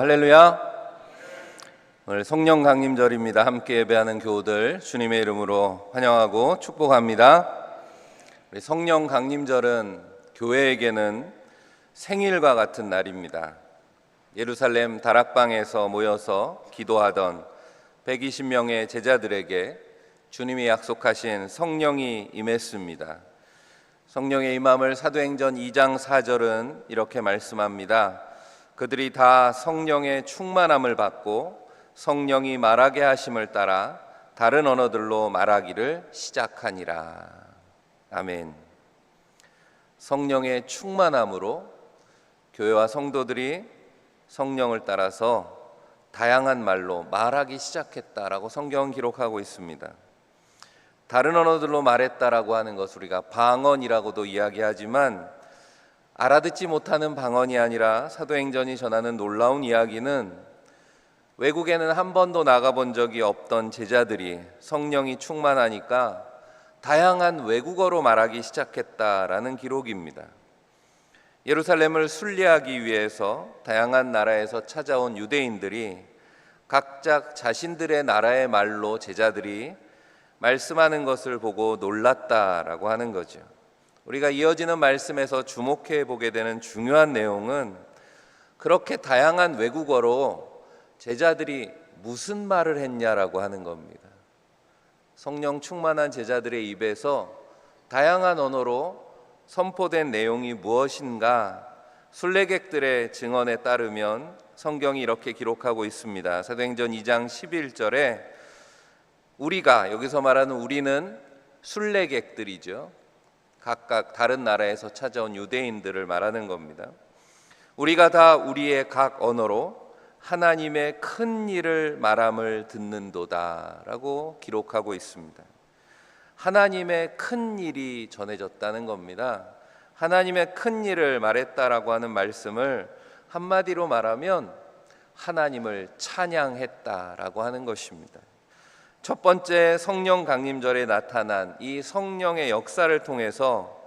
할렐루야. 오늘 성령 강림절입니다. 함께 예배하는 교우들 주님의 이름으로 환영하고 축복합니다. 우리 성령 강림절은 교회에게는 생일과 같은 날입니다. 예루살렘 다락방에서 모여서 기도하던 120명의 제자들에게 주님이 약속하신 성령이 임했습니다. 성령의 임함을 사도행전 2장 4절은 이렇게 말씀합니다. 그들이 다 성령의 충만함을 받고 성령이 말하게 하심을 따라 다른 언어들로 말하기를 시작하니라. 아멘. 성령의 충만함으로 교회와 성도들이 성령을 따라서 다양한 말로 말하기 시작했다라고 성경은 기록하고 있습니다. 다른 언어들로 말했다라고 하는 것을 우리가 방언이라고도 이야기하지만 알아듣지 못하는 방언이 아니라 사도행전이 전하는 놀라운 이야기는 외국에는 한 번도 나가본 적이 없던 제자들이 성령이 충만하니까 다양한 외국어로 말하기 시작했다라는 기록입니다. 예루살렘을 순례하기 위해서 다양한 나라에서 찾아온 유대인들이 각자 자신들의 나라의 말로 제자들이 말씀하는 것을 보고 놀랐다라고 하는 거죠. 우리가 이어지는 말씀에서 주목해 보게 되는 중요한 내용은 그렇게 다양한 외국어로 제자들이 무슨 말을 했냐라고 하는 겁니다. 성령 충만한 제자들의 입에서 다양한 언어로 선포된 내용이 무엇인가? 순례객들의 증언에 따르면 성경이 이렇게 기록하고 있습니다. 사도행전 2장 11절에 우리가, 여기서 말하는 우리는 순례객들이죠. 각각 다른 나라에서 찾아온 유대인들을 말하는 겁니다. 우리가 다 우리의 각 언어로 하나님의 큰 일을 말함을 듣는도다 라고 기록하고 있습니다. 하나님의 큰 일이 전해졌다는 겁니다. 하나님의 큰 일을 말했다라고 하는 말씀을 한마디로 말하면 하나님을 찬양했다라고 하는 것입니다. 첫 번째 성령 강림절에 나타난 이 성령의 역사를 통해서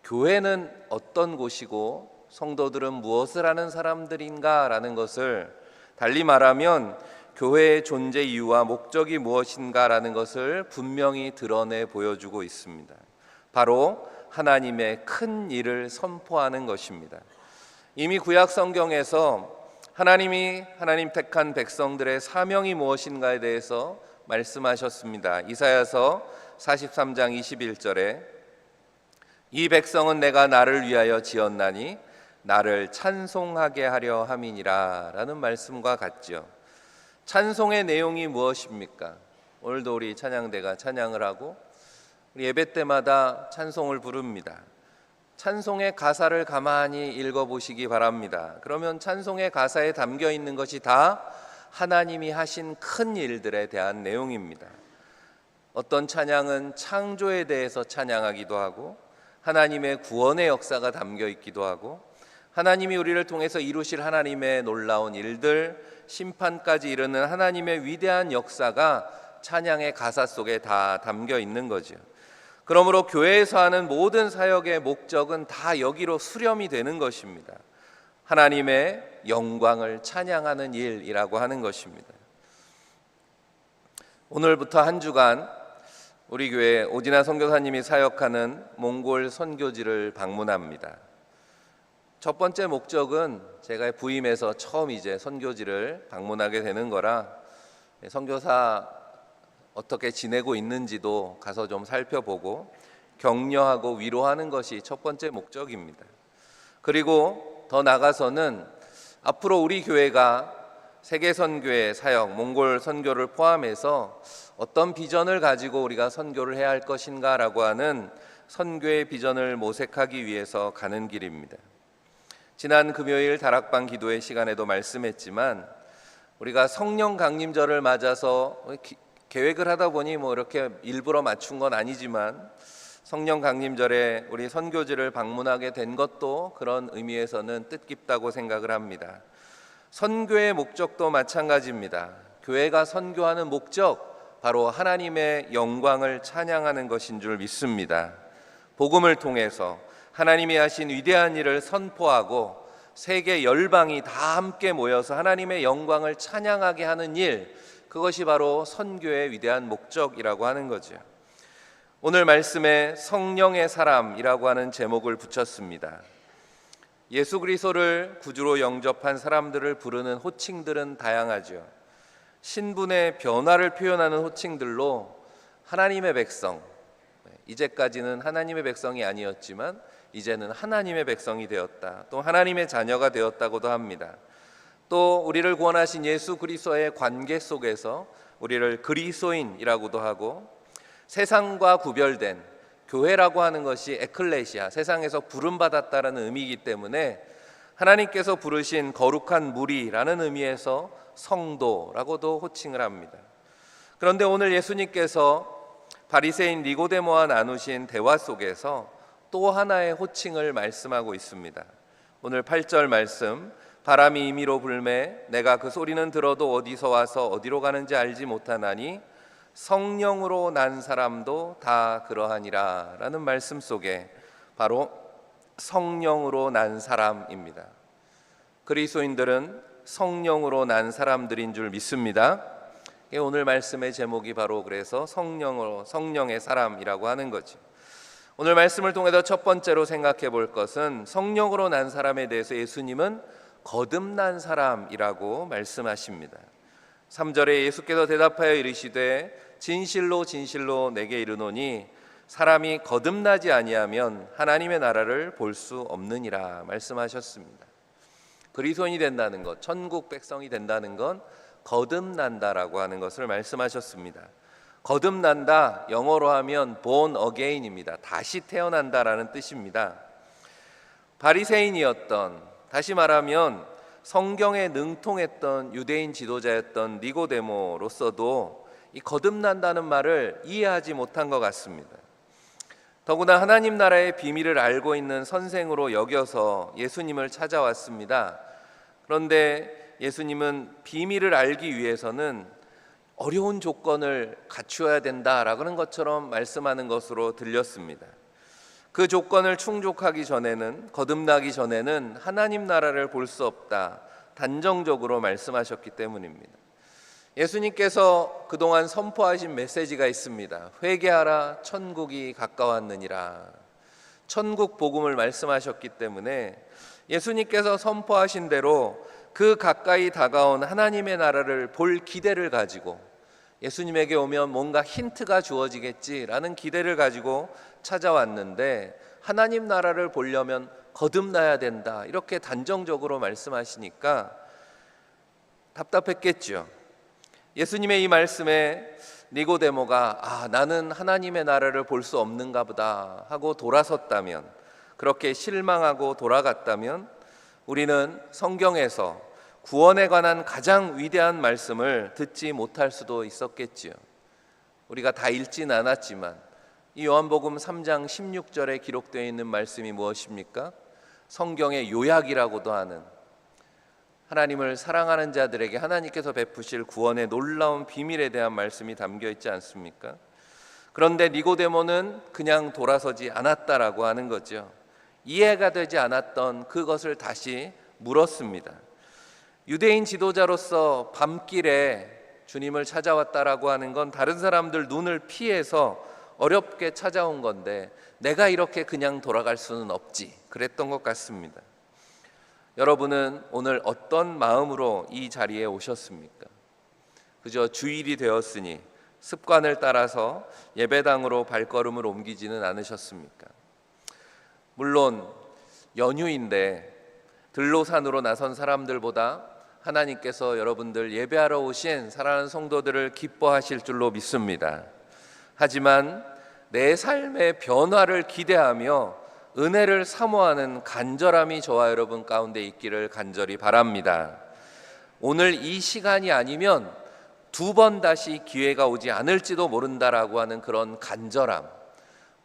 교회는 어떤 곳이고 성도들은 무엇을 하는 사람들인가라는 것을, 달리 말하면 교회의 존재 이유와 목적이 무엇인가라는 것을 분명히 드러내 보여주고 있습니다. 바로 하나님의 큰 일을 선포하는 것입니다. 이미 구약 성경에서 하나님 택한 백성들의 사명이 무엇인가에 대해서 말씀하셨습니다. 이사야서 43장 21절에 이 백성은 내가 나를 위하여 지었나니 나를 찬송하게 하려 함이니라 라는 말씀과 같죠. 찬송의 내용이 무엇입니까? 오늘도 우리 찬양대가 찬양을 하고 우리 예배 때마다 찬송을 부릅니다. 찬송의 가사를 가만히 읽어보시기 바랍니다. 그러면 찬송의 가사에 담겨 있는 것이 다 하나님이 하신 큰 일들에 대한 내용입니다. 어떤 찬양은 창조에 대해서 찬양하기도 하고 하나님의 구원의 역사가 담겨 있기도 하고 하나님이 우리를 통해서 이루실 하나님의 놀라운 일들, 심판까지 이르는 하나님의 위대한 역사가 찬양의 가사 속에 다 담겨 있는 거죠. 그러므로 교회에서 하는 모든 사역의 목적은 다 여기로 수렴이 되는 것입니다. 하나님의 영광을 찬양하는 일이라고 하는 것입니다. 오늘부터 한 주간 우리 교회 오진아 선교사님이 사역하는 몽골 선교지를 방문합니다. 첫 번째 목적은 제가 부임해서 처음 이제 선교지를 방문하게 되는 거라 선교사 어떻게 지내고 있는지도 가서 좀 살펴보고 격려하고 위로하는 것이 첫 번째 목적입니다. 그리고 더 나가서는 앞으로 우리 교회가 세계선교의 사역, 몽골 선교를 포함해서 어떤 비전을 가지고 우리가 선교를 해야 할 것인가라고 하는 선교의 비전을 모색하기 위해서 가는 길입니다. 지난 금요일 다락방 기도의 시간에도 말씀했지만 우리가 성령 강림절을 맞아서 계획을 하다 보니 이렇게 일부러 맞춘 건 아니지만 성령 강림절에 우리 선교지를 방문하게 된 것도 그런 의미에서는 뜻깊다고 생각을 합니다. 선교의 목적도 마찬가지입니다. 교회가 선교하는 목적, 바로 하나님의 영광을 찬양하는 것인 줄 믿습니다. 복음을 통해서 하나님이 하신 위대한 일을 선포하고 세계 열방이 다 함께 모여서 하나님의 영광을 찬양하게 하는 일, 그것이 바로 선교의 위대한 목적이라고 하는 거죠. 오늘 말씀에 성령의 사람이라고 하는 제목을 붙였습니다. 예수 그리스도를 구주로 영접한 사람들을 부르는 호칭들은 다양하죠. 신분의 변화를 표현하는 호칭들로 하나님의 백성, 이제까지는 하나님의 백성이 아니었지만 이제는 하나님의 백성이 되었다, 또 하나님의 자녀가 되었다고도 합니다. 또 우리를 구원하신 예수 그리스도의 관계 속에서 우리를 그리스도인이라고도 하고, 세상과 구별된 교회라고 하는 것이 에클레시아, 세상에서 부름받았다라는 의미이기 때문에 하나님께서 부르신 거룩한 무리라는 의미에서 성도라고도 호칭을 합니다. 그런데 오늘 예수님께서 바리새인 니고데모와 나누신 대화 속에서 또 하나의 호칭을 말씀하고 있습니다. 오늘 8절 말씀, 바람이 임의로 불매 내가 그 소리는 들어도 어디서 와서 어디로 가는지 알지 못하나니 성령으로 난 사람도 다 그러하니라 라는 말씀 속에 바로 성령으로 난 사람입니다. 그리스도인들은 성령으로 난 사람들인 줄 믿습니다. 오늘 말씀의 제목이 바로 그래서 성령의 사람이라고 하는 거죠. 오늘 말씀을 통해서 첫 번째로 생각해 볼 것은 성령으로 난 사람에 대해서 예수님은 거듭난 사람이라고 말씀하십니다. 3절에 예수께서 대답하여 이르시되 진실로 진실로 내게 이르노니 사람이 거듭나지 아니하면 하나님의 나라를 볼 수 없느니라 말씀하셨습니다. 그리스도인이 된다는 것, 천국 백성이 된다는 건 거듭난다라고 하는 것을 말씀하셨습니다. 거듭난다, 영어로 하면 born again입니다. 다시 태어난다라는 뜻입니다. 바리새인이었던, 다시 말하면 성경에 능통했던 유대인 지도자였던 니고데모로서도 이 거듭난다는 말을 이해하지 못한 것 같습니다. 더구나 하나님 나라의 비밀을 알고 있는 선생으로 여겨서 예수님을 찾아왔습니다. 그런데 예수님은 비밀을 알기 위해서는 어려운 조건을 갖추어야 된다라고 하는 것처럼 말씀하는 것으로 들렸습니다. 그 조건을 충족하기 전에는, 거듭나기 전에는 하나님 나라를 볼 수 없다, 단정적으로 말씀하셨기 때문입니다. 예수님께서 그동안 선포하신 메시지가 있습니다. 회개하라, 천국이 가까웠느니라. 천국 복음을 말씀하셨기 때문에 예수님께서 선포하신 대로 그 가까이 다가온 하나님의 나라를 볼 기대를 가지고, 예수님에게 오면 뭔가 힌트가 주어지겠지라는 기대를 가지고 찾아왔는데, 하나님 나라를 보려면 거듭나야 된다, 이렇게 단정적으로 말씀하시니까 답답했겠죠. 예수님의 이 말씀에 니고데모가 나는 하나님의 나라를 볼 수 없는가 보다 하고 돌아섰다면, 그렇게 실망하고 돌아갔다면 우리는 성경에서 구원에 관한 가장 위대한 말씀을 듣지 못할 수도 있었겠지요. 우리가 다 읽진 않았지만 이 요한복음 3장 16절에 기록되어 있는 말씀이 무엇입니까? 성경의 요약이라고도 하는, 하나님을 사랑하는 자들에게 하나님께서 베푸실 구원의 놀라운 비밀에 대한 말씀이 담겨 있지 않습니까? 그런데 니고데모는 그냥 돌아서지 않았다라고 하는 거죠. 이해가 되지 않았던 그것을 다시 물었습니다. 유대인 지도자로서 밤길에 주님을 찾아왔다라고 하는 건 다른 사람들 눈을 피해서 어렵게 찾아온 건데, 내가 이렇게 그냥 돌아갈 수는 없지, 그랬던 것 같습니다. 여러분은 오늘 어떤 마음으로 이 자리에 오셨습니까? 그저 주일이 되었으니 습관을 따라서 예배당으로 발걸음을 옮기지는 않으셨습니까? 물론 연휴인데 들로산으로 나선 사람들보다 하나님께서 여러분들 예배하러 오신 사랑하는 성도들을 기뻐하실 줄로 믿습니다. 하지만 내 삶의 변화를 기대하며 은혜를 사모하는 간절함이 저와 여러분 가운데 있기를 간절히 바랍니다. 오늘 이 시간이 아니면 2번 다시 기회가 오지 않을지도 모른다라고 하는 그런 간절함,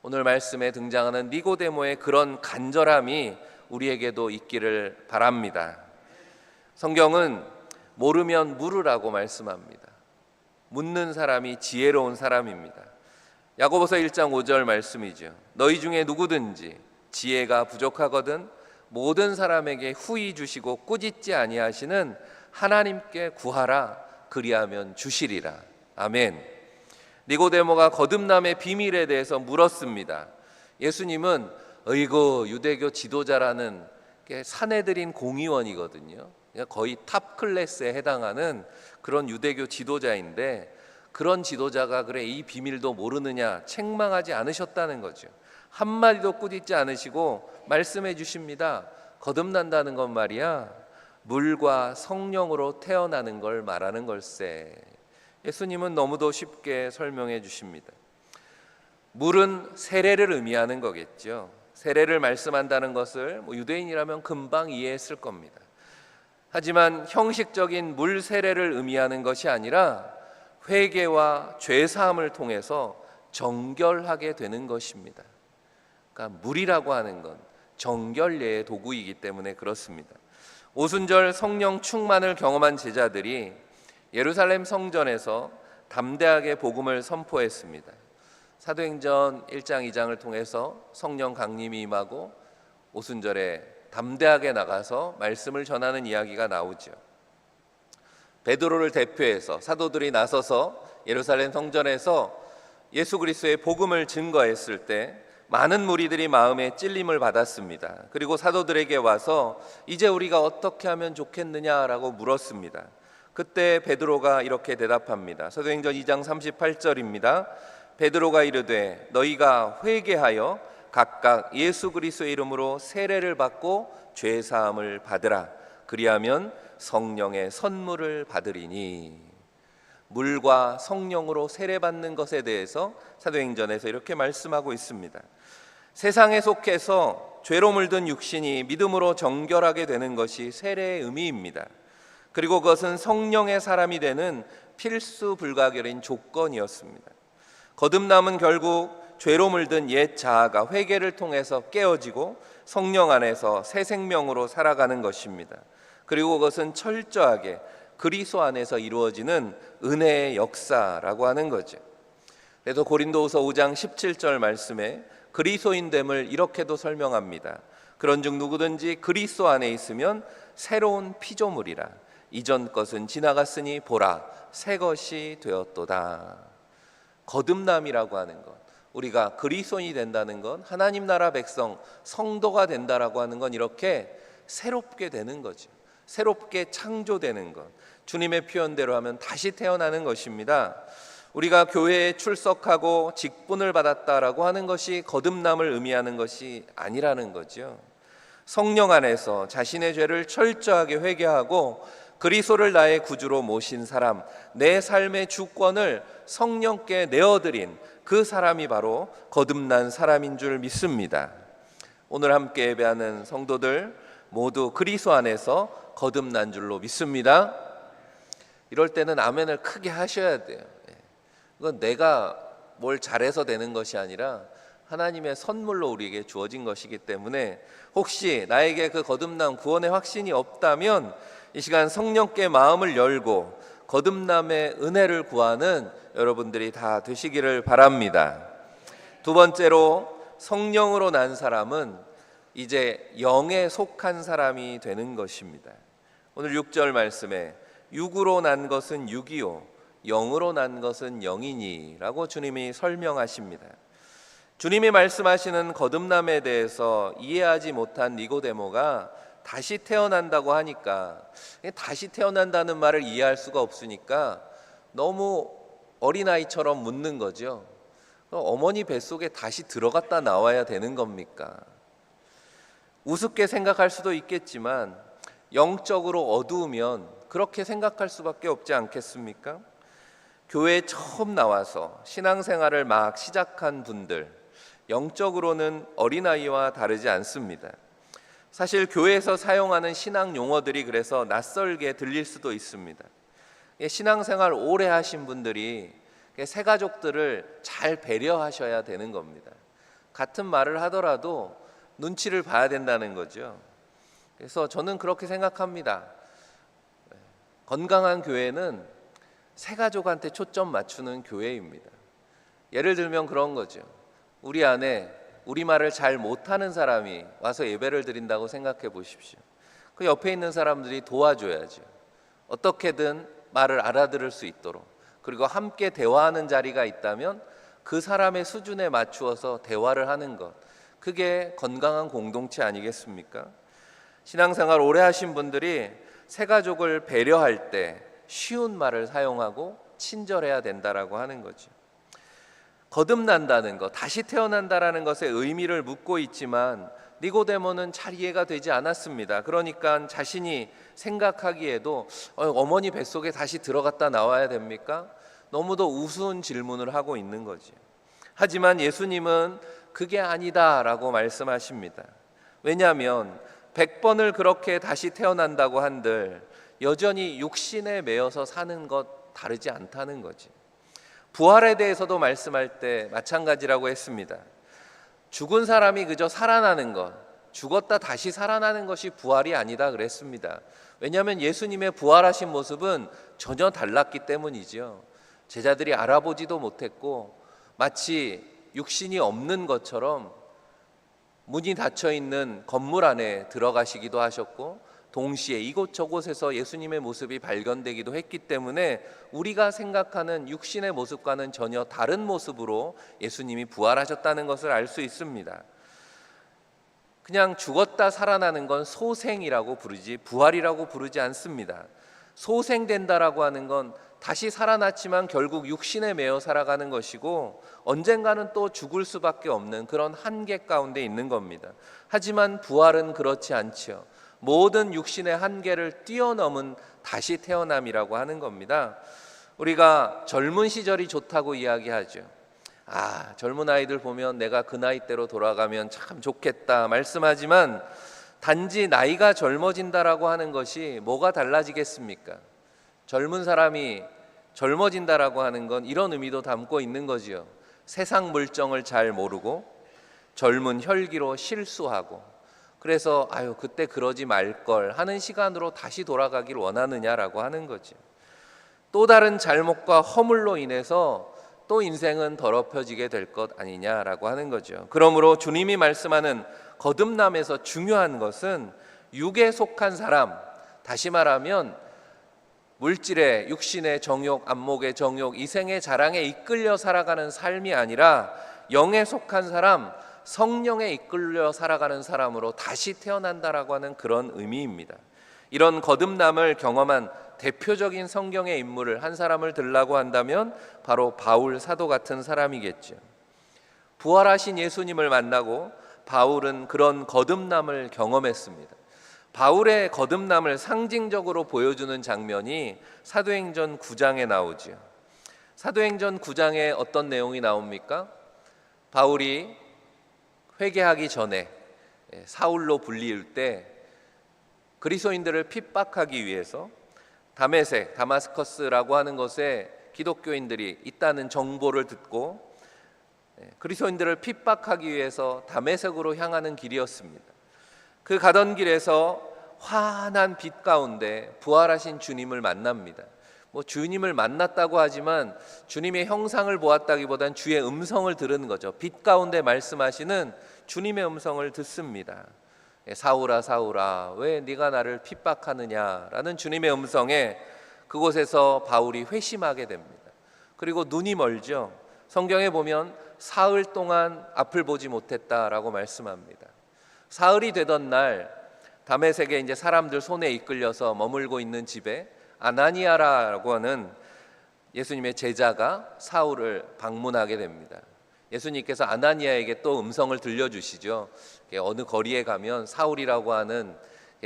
오늘 말씀에 등장하는 니고데모의 그런 간절함이 우리에게도 있기를 바랍니다. 성경은 모르면 물으라고 말씀합니다. 묻는 사람이 지혜로운 사람입니다. 야고보서 1장 5절 말씀이죠. 너희 중에 누구든지 지혜가 부족하거든 모든 사람에게 후히 주시고 꾸짖지 아니하시는 하나님께 구하라, 그리하면 주시리라. 아멘. 니고데모가 거듭남의 비밀에 대해서 물었습니다. 예수님은 어이구 유대교 지도자라는 사내들인 공의원이거든요. 거의 탑 클래스에 해당하는 그런 유대교 지도자인데, 그런 지도자가 그래 이 비밀도 모르느냐 책망하지 않으셨다는 거죠. 한마디도 꾸짖지 않으시고 말씀해 주십니다. 거듭난다는 건 말이야, 물과 성령으로 태어나는 걸 말하는 걸세. 예수님은 너무도 쉽게 설명해 주십니다. 물은 세례를 의미하는 거겠죠. 세례를 말씀한다는 것을 유대인이라면 금방 이해했을 겁니다. 하지만 형식적인 물 세례를 의미하는 것이 아니라 회개와 죄 사함을 통해서 정결하게 되는 것입니다. 그러니까 물이라고 하는 건 정결례의 도구이기 때문에 그렇습니다. 오순절 성령 충만을 경험한 제자들이 예루살렘 성전에서 담대하게 복음을 선포했습니다. 사도행전 1장 2장을 통해서 성령 강림이 임하고 오순절에 담대하게 나가서 말씀을 전하는 이야기가 나오죠. 베드로를 대표해서 사도들이 나서서 예루살렘 성전에서 예수 그리스도의 복음을 증거했을 때 많은 무리들이 마음에 찔림을 받았습니다. 그리고 사도들에게 와서 이제 우리가 어떻게 하면 좋겠느냐라고 물었습니다. 그때 베드로가 이렇게 대답합니다. 사도행전 2장 38절입니다. 베드로가 이르되 너희가 회개하여 각각 예수 그리스도의 이름으로 세례를 받고 죄 사함을 받으라. 그리하면 성령의 선물을 받으리니. 물과 성령으로 세례받는 것에 대해서 사도행전에서 이렇게 말씀하고 있습니다. 세상에 속해서 죄로 물든 육신이 믿음으로 정결하게 되는 것이 세례의 의미입니다. 그리고 그것은 성령의 사람이 되는 필수 불가결인 조건이었습니다. 거듭남은 결국 죄로 물든 옛 자아가 회개를 통해서 깨어지고 성령 안에서 새 생명으로 살아가는 것입니다. 그리고 그것은 철저하게 그리스도 안에서 이루어지는 은혜의 역사라고 하는 거죠. 그래서 고린도후서 5장 17절 말씀에 그리스도인됨을 이렇게도 설명합니다. 그런즉 누구든지 그리스도 안에 있으면 새로운 피조물이라. 이전 것은 지나갔으니 보라 새 것이 되었도다. 거듭남이라고 하는 것, 우리가 그리스도인이 된다는 건, 하나님 나라 백성 성도가 된다라고 하는 건 이렇게 새롭게 되는 거죠. 새롭게 창조되는 것, 주님의 표현대로 하면 다시 태어나는 것입니다. 우리가 교회에 출석하고 직분을 받았다라고 하는 것이 거듭남을 의미하는 것이 아니라는 거죠. 성령 안에서 자신의 죄를 철저하게 회개하고 그리스도를 나의 구주로 모신 사람, 내 삶의 주권을 성령께 내어드린 그 사람이 바로 거듭난 사람인 줄 믿습니다. 오늘 함께 예배하는 성도들 모두 그리스도 안에서 거듭난 줄로 믿습니다. 이럴 때는 아멘을 크게 하셔야 돼요. 그건 내가 뭘 잘해서 되는 것이 아니라 하나님의 선물로 우리에게 주어진 것이기 때문에, 혹시 나에게 그 거듭남 구원의 확신이 없다면 이 시간 성령께 마음을 열고 거듭남의 은혜를 구하는 여러분들이 다 되시기를 바랍니다. 두 번째로, 성령으로 난 사람은 이제 영에 속한 사람이 되는 것입니다. 오늘 6절 말씀에 육으로 난 것은 육이요 영으로 난 것은 영이니 라고 주님이 설명하십니다. 주님이 말씀하시는 거듭남에 대해서 이해하지 못한 니고데모가 다시 태어난다고 하니까, 다시 태어난다는 말을 이해할 수가 없으니까 너무 어린아이처럼 묻는 거죠. 어머니 뱃속에 다시 들어갔다 나와야 되는 겁니까? 우습게 생각할 수도 있겠지만 영적으로 어두우면 그렇게 생각할 수밖에 없지 않겠습니까? 교회에 처음 나와서 신앙생활을 막 시작한 분들, 영적으로는 어린아이와 다르지 않습니다. 사실 교회에서 사용하는 신앙 용어들이 그래서 낯설게 들릴 수도 있습니다. 신앙생활 오래 하신 분들이 새가족들을 잘 배려하셔야 되는 겁니다. 같은 말을 하더라도 눈치를 봐야 된다는 거죠. 그래서 저는 그렇게 생각합니다. 건강한 교회는 새가족한테 초점 맞추는 교회입니다. 예를 들면 그런 거죠. 우리 안에 우리말을 잘 못하는 사람이 와서 예배를 드린다고 생각해 보십시오. 그 옆에 있는 사람들이 도와줘야죠. 어떻게든 말을 알아들을 수 있도록. 그리고 함께 대화하는 자리가 있다면 그 사람의 수준에 맞추어서 대화를 하는 것, 그게 건강한 공동체 아니겠습니까? 신앙생활 오래 하신 분들이 새가족을 배려할 때 쉬운 말을 사용하고 친절해야 된다라고 하는 거죠. 거듭난다는 것, 다시 태어난다라는 것의 의미를 묻고 있지만 니고데모는 잘 이해가 되지 않았습니다. 그러니까 자신이 생각하기에도 어머니 뱃속에 다시 들어갔다 나와야 됩니까? 너무도 우스운 질문을 하고 있는 거죠. 하지만 예수님은 그게 아니다라고 말씀하십니다. 왜냐하면 100번을 그렇게 다시 태어난다고 한들 여전히 육신에 매여서 사는 것 다르지 않다는 거지. 부활에 대해서도 말씀할 때 마찬가지라고 했습니다. 죽은 사람이 그저 살아나는 것, 죽었다 다시 살아나는 것이 부활이 아니다 그랬습니다. 왜냐하면 예수님의 부활하신 모습은 전혀 달랐기 때문이죠. 제자들이 알아보지도 못했고 마치 육신이 없는 것처럼 문이 닫혀 있는 건물 안에 들어가시기도 하셨고 동시에 이곳저곳에서 예수님의 모습이 발견되기도 했기 때문에 우리가 생각하는 육신의 모습과는 전혀 다른 모습으로 예수님이 부활하셨다는 것을 알 수 있습니다. 그냥 죽었다 살아나는 건 소생이라고 부르지 부활이라고 부르지 않습니다. 소생된다라고 하는 건 다시 살아났지만 결국 육신에 매여 살아가는 것이고 언젠가는 또 죽을 수밖에 없는 그런 한계 가운데 있는 겁니다. 하지만 부활은 그렇지 않죠. 모든 육신의 한계를 뛰어넘은 다시 태어남이라고 하는 겁니다. 우리가 젊은 시절이 좋다고 이야기하죠. 젊은 아이들 보면 내가 그 나이대로 돌아가면 참 좋겠다 말씀하지만 단지 나이가 젊어진다라고 하는 것이 뭐가 달라지겠습니까? 젊은 사람이 젊어진다라고 하는 건 이런 의미도 담고 있는 거지요. 세상 물정을 잘 모르고 젊은 혈기로 실수하고 그래서 그때 그러지 말걸 하는 시간으로 다시 돌아가길 원하느냐라고 하는 거죠. 또 다른 잘못과 허물로 인해서 또 인생은 더럽혀지게 될 것 아니냐라고 하는 거죠. 그러므로 주님이 말씀하는 거듭남에서 중요한 것은 육에 속한 사람, 다시 말하면 물질의 육신의 정욕, 안목의 정욕, 이생의 자랑에 이끌려 살아가는 삶이 아니라 영에 속한 사람, 성령에 이끌려 살아가는 사람으로 다시 태어난다라고 하는 그런 의미입니다. 이런 거듭남을 경험한 대표적인 성경의 인물을 한 사람을 들라고 한다면 바로 바울 사도 같은 사람이겠죠. 부활하신 예수님을 만나고 바울은 그런 거듭남을 경험했습니다. 바울의 거듭남을 상징적으로 보여주는 장면이 사도행전 9장에 나오죠. 사도행전 9장에 어떤 내용이 나옵니까? 바울이 회개하기 전에 사울로 불릴 때 그리스도인들을 핍박하기 위해서 다메섹, 다마스커스라고 하는 곳에 기독교인들이 있다는 정보를 듣고 그리스도인들을 핍박하기 위해서 다메섹으로 향하는 길이었습니다. 그 가던 길에서 환한 빛 가운데 부활하신 주님을 만납니다. 주님을 만났다고 하지만 주님의 형상을 보았다기보단 주의 음성을 들은 거죠. 빛 가운데 말씀하시는 주님의 음성을 듣습니다. 사울아 사울아 왜 네가 나를 핍박하느냐라는 주님의 음성에 그곳에서 바울이 회심하게 됩니다. 그리고 눈이 멀죠. 성경에 보면 사흘 동안 앞을 보지 못했다라고 말씀합니다. 사흘이 되던 날 다메섹에 이제 사람들 손에 이끌려서 머물고 있는 집에 아나니아라고 하는 예수님의 제자가 사울을 방문하게 됩니다. 예수님께서 아나니아에게 또 음성을 들려주시죠. 어느 거리에 가면 사울이라고 하는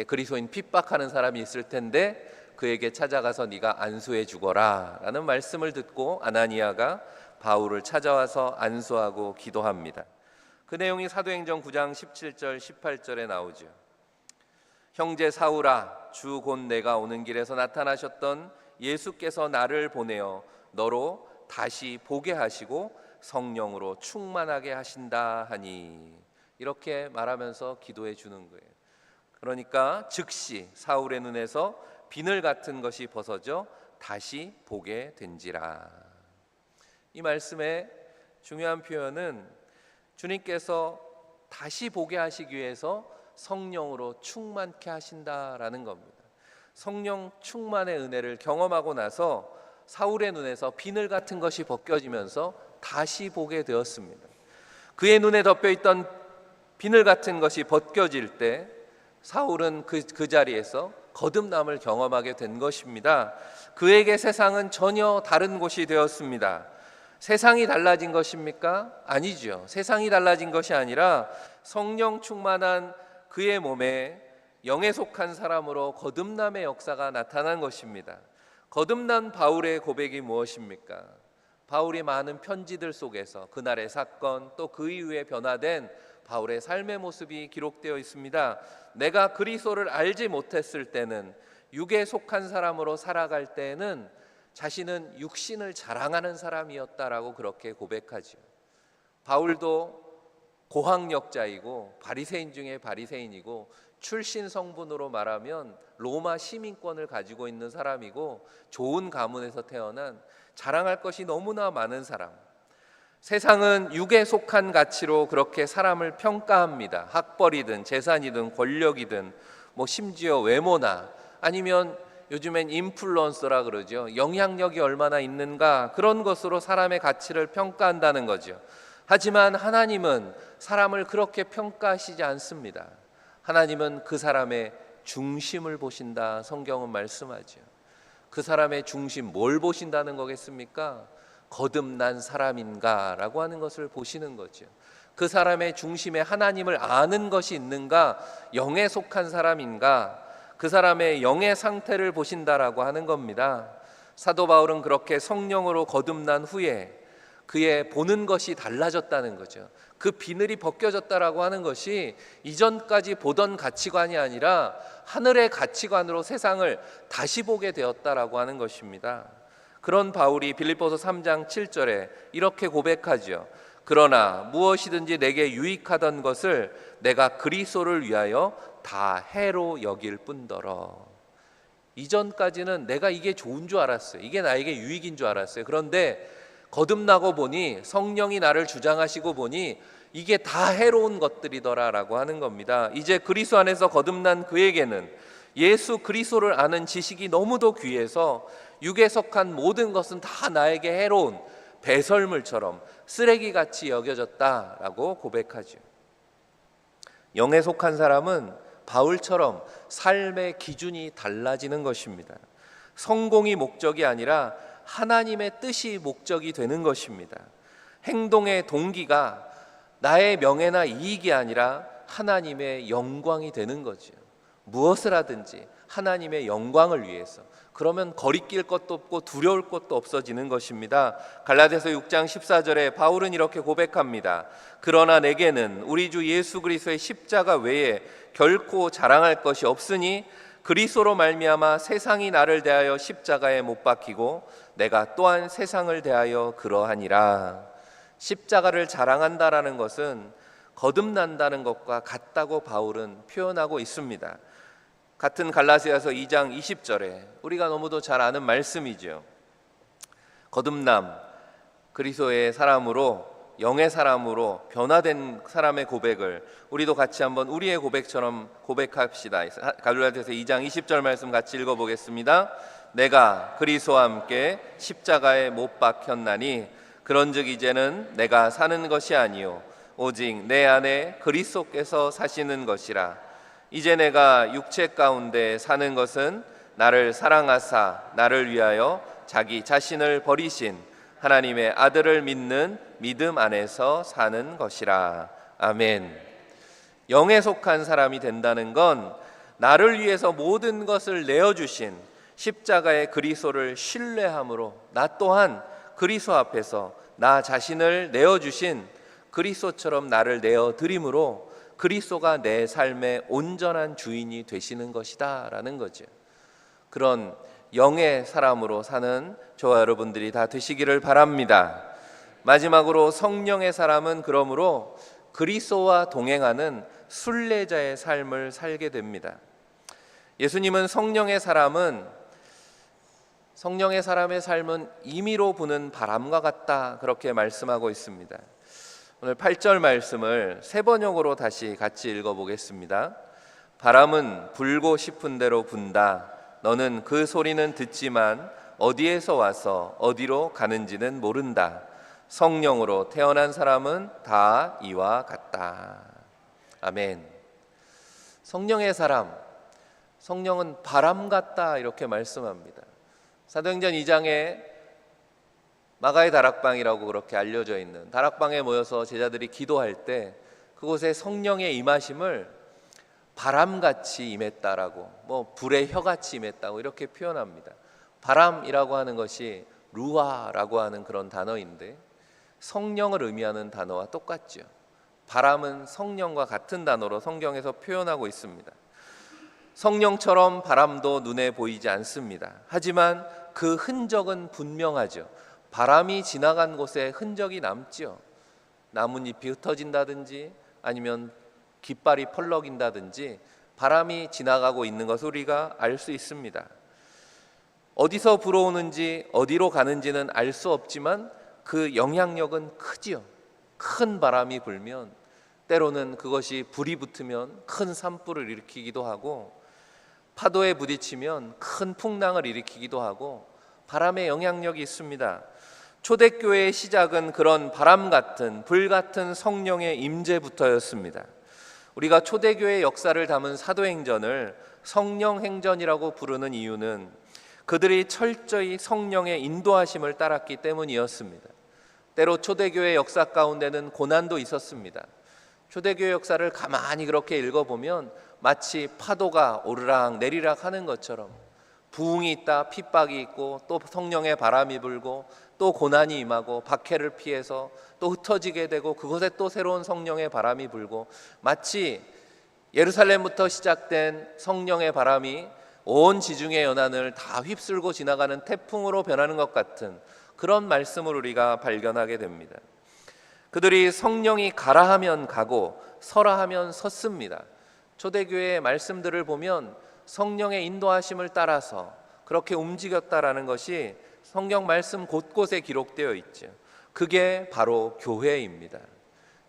그리스도인 핍박하는 사람이 있을 텐데 그에게 찾아가서 네가 안수해 주거라 라는 말씀을 듣고 아나니아가 바울을 찾아와서 안수하고 기도합니다. 그 내용이 사도행전 9장 17절 18절에 나오죠. 형제 사울아 주 곧 내가 오는 길에서 나타나셨던 예수께서 나를 보내어 너로 다시 보게 하시고 성령으로 충만하게 하신다 하니, 이렇게 말하면서 기도해 주는 거예요. 그러니까 즉시 사울의 눈에서 비늘 같은 것이 벗어져 다시 보게 된지라. 이 말씀의 중요한 표현은 주님께서 다시 보게 하시기 위해서 성령으로 충만케 하신다라는 겁니다. 성령 충만의 은혜를 경험하고 나서 사울의 눈에서 비늘 같은 것이 벗겨지면서 다시 보게 되었습니다. 그의 눈에 덮여있던 비늘 같은 것이 벗겨질 때 사울은 그 자리에서 거듭남을 경험하게 된 것입니다. 그에게 세상은 전혀 다른 곳이 되었습니다. 세상이 달라진 것입니까? 아니죠. 세상이 달라진 것이 아니라 성령 충만한 그의 몸에 영에 속한 사람으로 거듭남의 역사가 나타난 것입니다. 거듭난 바울의 고백이 무엇입니까? 바울이 많은 편지들 속에서 그날의 사건 또 그 이후에 변화된 바울의 삶의 모습이 기록되어 있습니다. 내가 그리스도를 알지 못했을 때는 육에 속한 사람으로 살아갈 때는 자신은 육신을 자랑하는 사람이었다라고 그렇게 고백하죠. 바울도 고학력자이고 바리새인 중에 바리새인이고 출신 성분으로 말하면 로마 시민권을 가지고 있는 사람이고 좋은 가문에서 태어난 자랑할 것이 너무나 많은 사람. 세상은 육에 속한 가치로 그렇게 사람을 평가합니다. 학벌이든 재산이든 권력이든 심지어 외모나 아니면 요즘엔 인플루언서라 그러죠. 영향력이 얼마나 있는가 그런 것으로 사람의 가치를 평가한다는 거죠. 하지만 하나님은 사람을 그렇게 평가하시지 않습니다. 하나님은 그 사람의 중심을 보신다 성경은 말씀하죠. 그 사람의 중심 뭘 보신다는 거겠습니까? 거듭난 사람인가라고 하는 것을 보시는 거죠. 그 사람의 중심에 하나님을 아는 것이 있는가, 영에 속한 사람인가, 그 사람의 영의 상태를 보신다라고 하는 겁니다. 사도 바울은 그렇게 성령으로 거듭난 후에 그의 보는 것이 달라졌다는 거죠. 그 비늘이 벗겨졌다라고 하는 것이 이전까지 보던 가치관이 아니라 하늘의 가치관으로 세상을 다시 보게 되었다라고 하는 것입니다. 그런 바울이 빌립보서 3장 7절에 이렇게 고백하죠. 그러나 무엇이든지 내게 유익하던 것을 내가 그리스도를 위하여 다 해로 여길 뿐더러. 이전까지는 내가 이게 좋은 줄 알았어요. 이게 나에게 유익인 줄 알았어요. 그런데 거듭나고 보니 성령이 나를 주장하시고 보니 이게 다 해로운 것들이더라라고 하는 겁니다. 이제 그리스도 안에서 거듭난 그에게는 예수 그리스도를 아는 지식이 너무도 귀해서 육에 속한 모든 것은 다 나에게 해로운 배설물처럼 쓰레기같이 여겨졌다라고 고백하죠. 영에 속한 사람은 바울처럼 삶의 기준이 달라지는 것입니다. 성공이 목적이 아니라 하나님의 뜻이 목적이 되는 것입니다. 행동의 동기가 나의 명예나 이익이 아니라 하나님의 영광이 되는 거죠. 무엇을 하든지 하나님의 영광을 위해서. 그러면 거리낄 것도 없고 두려울 것도 없어지는 것입니다. 갈라디아서 6장 14절에 바울은 이렇게 고백합니다. 그러나 내게는 우리 주 예수 그리스도의 십자가 외에 결코 자랑할 것이 없으니 그리스도로 말미암아 세상이 나를 대하여 십자가에 못 박히고 내가 또한 세상을 대하여 그러하니라. 십자가를 자랑한다라는 것은 거듭난다는 것과 같다고 바울은 표현하고 있습니다. 같은 갈라디아서 2장 20절에 우리가 너무도 잘 아는 말씀이죠. 거듭남, 그리스도의 사람으로 영의 사람으로 변화된 사람의 고백을 우리도 같이 한번 우리의 고백처럼 고백합시다. 갈라디아서 2장 20절 말씀 같이 읽어보겠습니다. 내가 그리스도와 함께 십자가에 못 박혔나니 그런즉 이제는 내가 사는 것이 아니요 오직 내 안에 그리스도께서 사시는 것이라. 이제 내가 육체 가운데 사는 것은 나를 사랑하사 나를 위하여 자기 자신을 버리신 하나님의 아들을 믿는 믿음 안에서 사는 것이라. 아멘. 영에 속한 사람이 된다는 건 나를 위해서 모든 것을 내어주신 십자가의 그리스도를 신뢰함으로 나 또한 그리스도 앞에서 나 자신을 내어주신 그리스도처럼 나를 내어드림으로 그리스도가 내 삶의 온전한 주인이 되시는 것이다 라는 거죠. 그런 영의 사람으로 사는 저와 여러분들이 다 되시기를 바랍니다. 마지막으로 성령의 사람은 그러므로 그리스도와 동행하는 순례자의 삶을 살게 됩니다. 예수님은 성령의 사람의 삶은 임의로 부는 바람과 같다 그렇게 말씀하고 있습니다. 오늘 8절 말씀을 세 번역으로 다시 같이 읽어보겠습니다. 바람은 불고 싶은 대로 분다. 너는 그 소리는 듣지만 어디에서 와서 어디로 가는지는 모른다. 성령으로 태어난 사람은 다 이와 같다. 아멘. 성령의 사람, 성령은 바람 같다 이렇게 말씀합니다. 사도행전 2장에 마가의 다락방이라고 그렇게 알려져 있는 다락방에 모여서 제자들이 기도할 때 그곳에 성령의 임하심을 바람같이 임했다라고, 불의 혀같이 임했다고 이렇게 표현합니다. 바람이라고 하는 것이 루아라고 하는 그런 단어인데 성령을 의미하는 단어와 똑같죠. 바람은 성령과 같은 단어로 성경에서 표현하고 있습니다. 성령처럼 바람도 눈에 보이지 않습니다. 하지만 그 흔적은 분명하죠. 바람이 지나간 곳에 흔적이 남죠. 나뭇잎이 흩어진다든지 아니면 깃발이 펄럭인다든지 바람이 지나가고 있는 것을 우리가 알 수 있습니다. 어디서 불어오는지 어디로 가는지는 알 수 없지만 그 영향력은 크지요. 큰 바람이 불면 때로는 그것이 불이 붙으면 큰 산불을 일으키기도 하고 파도에 부딪히면 큰 풍랑을 일으키기도 하고 바람의 영향력이 있습니다. 초대교회의 시작은 그런 바람 같은 불 같은 성령의 임재부터였습니다. 우리가 초대교회의 역사를 담은 사도행전을 성령행전이라고 부르는 이유는 그들이 철저히 성령의 인도하심을 따랐기 때문이었습니다. 때로 초대교회 역사 가운데는 고난도 있었습니다. 초대교회 역사를 가만히 그렇게 읽어보면 마치 파도가 오르락 내리락 하는 것처럼 부흥이 있다 핍박이 있고 또 성령의 바람이 불고 또 고난이 임하고 박해를 피해서 또 흩어지게 되고 그곳에 또 새로운 성령의 바람이 불고 마치 예루살렘부터 시작된 성령의 바람이 온 지중해 연안을 다 휩쓸고 지나가는 태풍으로 변하는 것 같은 그런 말씀을 우리가 발견하게 됩니다. 그들이 성령이 가라 하면 가고 서라 하면 섰습니다. 초대교회의 말씀들을 보면 성령의 인도하심을 따라서 그렇게 움직였다라는 것이 성경 말씀 곳곳에 기록되어 있죠. 그게 바로 교회입니다.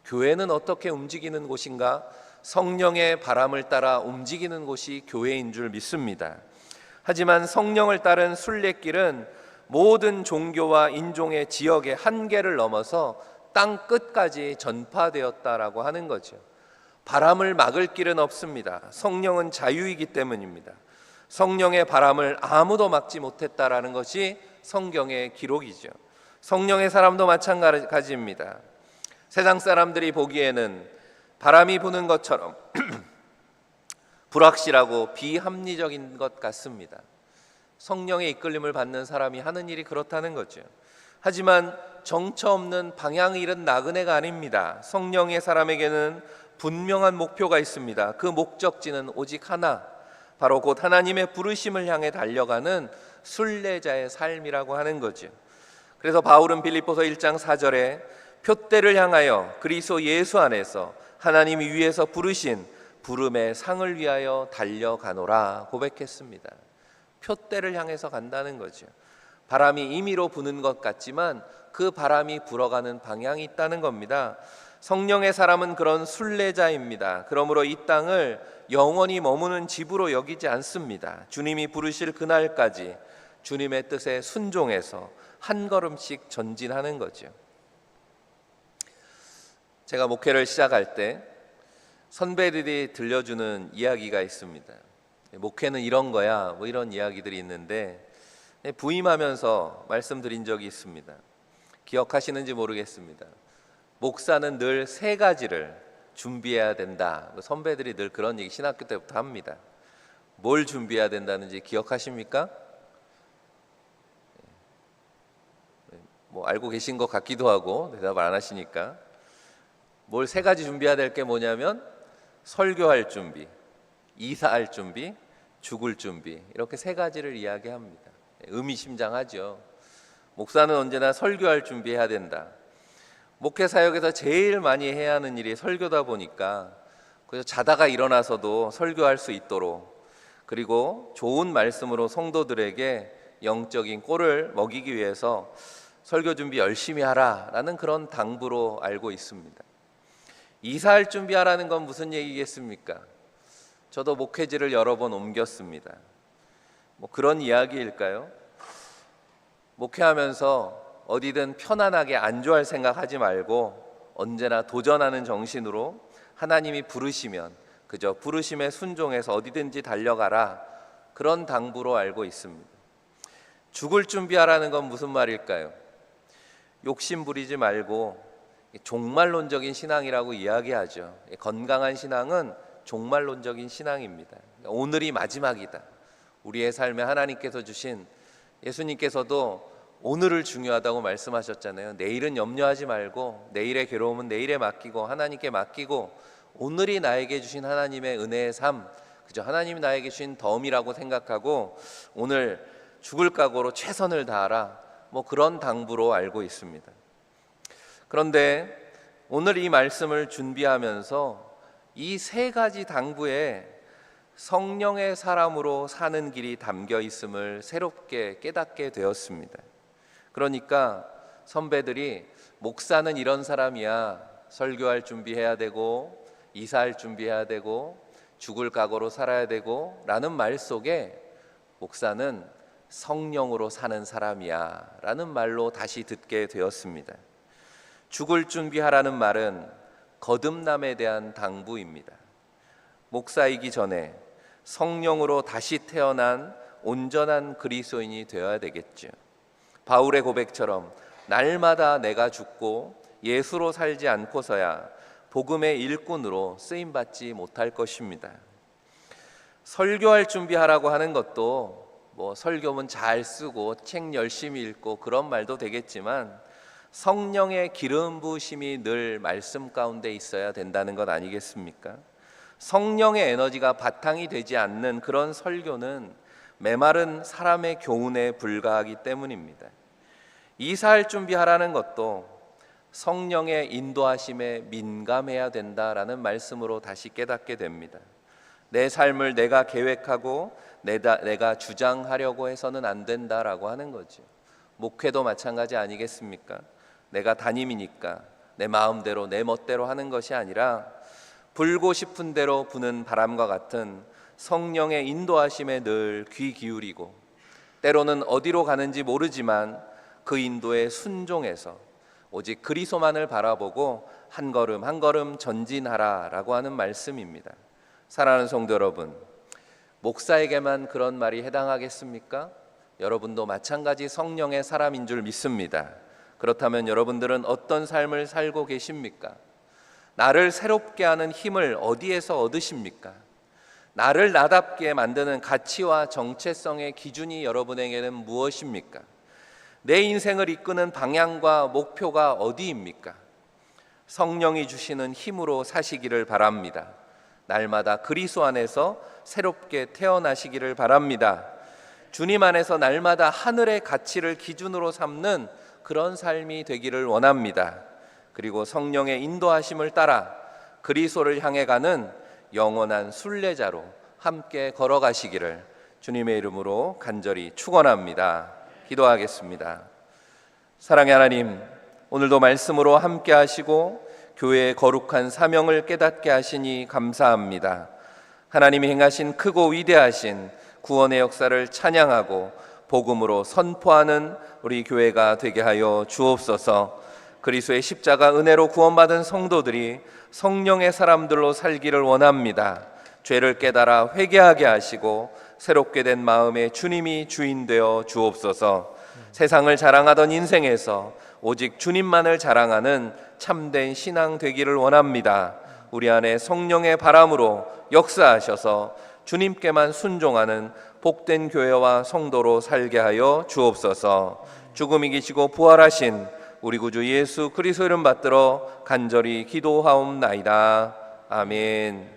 교회는 어떻게 움직이는 곳인가? 성령의 바람을 따라 움직이는 곳이 교회인 줄 믿습니다. 하지만 성령을 따른 순례길은 모든 종교와 인종의 지역의 한계를 넘어서 땅 끝까지 전파되었다라고 하는 거죠. 바람을 막을 길은 없습니다. 성령은 자유이기 때문입니다. 성령의 바람을 아무도 막지 못했다라는 것이 성경의 기록이죠. 성령의 사람도 마찬가지입니다. 세상 사람들이 보기에는 바람이 부는 것처럼 불확실하고 비합리적인 것 같습니다. 성령의 이끌림을 받는 사람이 하는 일이 그렇다는 거죠. 하지만 정처 없는 방향을 잃은 나그네가 아닙니다. 성령의 사람에게는 분명한 목표가 있습니다. 그 목적지는 오직 하나, 바로 곧 하나님의 부르심을 향해 달려가는 순례자의 삶이라고 하는 거죠. 그래서 바울은 빌립보서 1장 4절에 표대를 향하여 그리스도 예수 안에서 하나님이 위에서 부르신 부름의 상을 위하여 달려가노라 고백했습니다. 표대를 향해서 간다는 거죠. 바람이 임의로 부는 것 같지만 그 바람이 불어가는 방향이 있다는 겁니다. 성령의 사람은 그런 순례자입니다. 그러므로 이 땅을 영원히 머무는 집으로 여기지 않습니다. 주님이 부르실 그날까지 주님의 뜻에 순종해서 한 걸음씩 전진하는 거죠. 제가 목회를 시작할 때 선배들이 들려주는 이야기가 있습니다. 목회는 이런 거야, 이런 이야기들이 있는데 부임하면서 말씀드린 적이 있습니다. 기억하시는지 모르겠습니다. 목사는 늘 3가지를 준비해야 된다. 선배들이 늘 그런 얘기 신학교 때부터 합니다. 뭘 준비해야 된다는지 기억하십니까? 알고 계신 것 같기도 하고 대답을 안 하시니까. 뭘 3가지 준비해야 될 게 뭐냐면 설교할 준비, 이사할 준비, 죽을 준비, 이렇게 3가지를 이야기합니다. 의미심장하죠. 목사는 언제나 설교할 준비해야 된다. 목회 사역에서 제일 많이 해야 하는 일이 설교다 보니까 그래서 자다가 일어나서도 설교할 수 있도록, 그리고 좋은 말씀으로 성도들에게 영적인 꼴을 먹이기 위해서 설교 준비 열심히 하라라는 그런 당부로 알고 있습니다. 이사할 준비하라는 건 무슨 얘기겠습니까? 저도 목회지를 여러 번 옮겼습니다. 그런 이야기일까요? 목회하면서 어디든 편안하게 안주할 생각하지 말고 언제나 도전하는 정신으로 하나님이 부르시면 그저 부르심에 순종해서 어디든지 달려가라, 그런 당부로 알고 있습니다. 죽을 준비하라는 건 무슨 말일까요? 욕심 부리지 말고 종말론적인 신앙이라고 이야기하죠. 건강한 신앙은 종말론적인 신앙입니다. 오늘이 마지막이다. 우리의 삶에 하나님께서 주신, 예수님께서도 오늘을 중요하다고 말씀하셨잖아요. 내일은 염려하지 말고 내일의 괴로움은 내일에 맡기고 하나님께 맡기고 오늘이 나에게 주신 하나님의 은혜의 삶, 그저 하나님이 나에게 주신 덤이라고 생각하고 오늘 죽을 각오로 최선을 다하라, 그런 당부로 알고 있습니다. 그런데 오늘 이 말씀을 준비하면서 이 세 가지 당부에 성령의 사람으로 사는 길이 담겨 있음을 새롭게 깨닫게 되었습니다. 그러니까 선배들이 목사는 이런 사람이야, 설교할 준비해야 되고 이사할 준비해야 되고 죽을 각오로 살아야 되고 라는 말 속에 목사는 성령으로 사는 사람이야 라는 말로 다시 듣게 되었습니다. 죽을 준비하라는 말은 거듭남에 대한 당부입니다. 목사이기 전에 성령으로 다시 태어난 온전한 그리스도인이 되어야 되겠죠. 바울의 고백처럼 날마다 내가 죽고 예수로 살지 않고서야 복음의 일꾼으로 쓰임받지 못할 것입니다. 설교할 준비하라고 하는 것도 설교문 잘 쓰고 책 열심히 읽고 그런 말도 되겠지만 성령의 기름 부으심이 늘 말씀 가운데 있어야 된다는 것 아니겠습니까? 성령의 에너지가 바탕이 되지 않는 그런 설교는 메마른 사람의 교훈에 불과하기 때문입니다. 이사할 준비하라는 것도 성령의 인도하심에 민감해야 된다라는 말씀으로 다시 깨닫게 됩니다. 내 삶을 내가 계획하고 내가 주장하려고 해서는 안 된다라고 하는 거죠. 목회도 마찬가지 아니겠습니까? 내가 담임이니까 내 마음대로 내 멋대로 하는 것이 아니라 불고 싶은 대로 부는 바람과 같은 성령의 인도하심에 늘 귀 기울이고 때로는 어디로 가는지 모르지만 그 인도에 순종해서 오직 그리스도만을 바라보고 한 걸음 한 걸음 전진하라라고 하는 말씀입니다. 사랑하는 성도 여러분, 목사에게만 그런 말이 해당하겠습니까? 여러분도 마찬가지 성령의 사람인 줄 믿습니다. 그렇다면 여러분들은 어떤 삶을 살고 계십니까? 나를 새롭게 하는 힘을 어디에서 얻으십니까? 나를 나답게 만드는 가치와 정체성의 기준이 여러분에게는 무엇입니까? 내 인생을 이끄는 방향과 목표가 어디입니까? 성령이 주시는 힘으로 사시기를 바랍니다. 날마다 그리스도 안에서 새롭게 태어나시기를 바랍니다. 주님 안에서 날마다 하늘의 가치를 기준으로 삼는 그런 삶이 되기를 원합니다. 그리고 성령의 인도하심을 따라 그리스도를 향해 가는 영원한 순례자로 함께 걸어가시기를 주님의 이름으로 간절히 축원합니다. 기도하겠습니다. 사랑의 하나님, 오늘도 말씀으로 함께 하시고 교회의 거룩한 사명을 깨닫게 하시니 감사합니다. 하나님이 행하신 크고 위대하신 구원의 역사를 찬양하고 복음으로 선포하는 우리 교회가 되게 하여 주옵소서. 그리스도의 십자가 은혜로 구원받은 성도들이 성령의 사람들로 살기를 원합니다. 죄를 깨달아 회개하게 하시고 새롭게 된 마음에 주님이 주인 되어 주옵소서. 세상을 자랑하던 인생에서 오직 주님만을 자랑하는 참된 신앙 되기를 원합니다. 우리 안에 성령의 바람으로 역사하셔서 주님께만 순종하는 복된 교회와 성도로 살게 하여 주옵소서. 죽음 이기시고 부활하신 우리 구주 예수 그리스도 이름 받들어 간절히 기도하옵나이다. 아멘.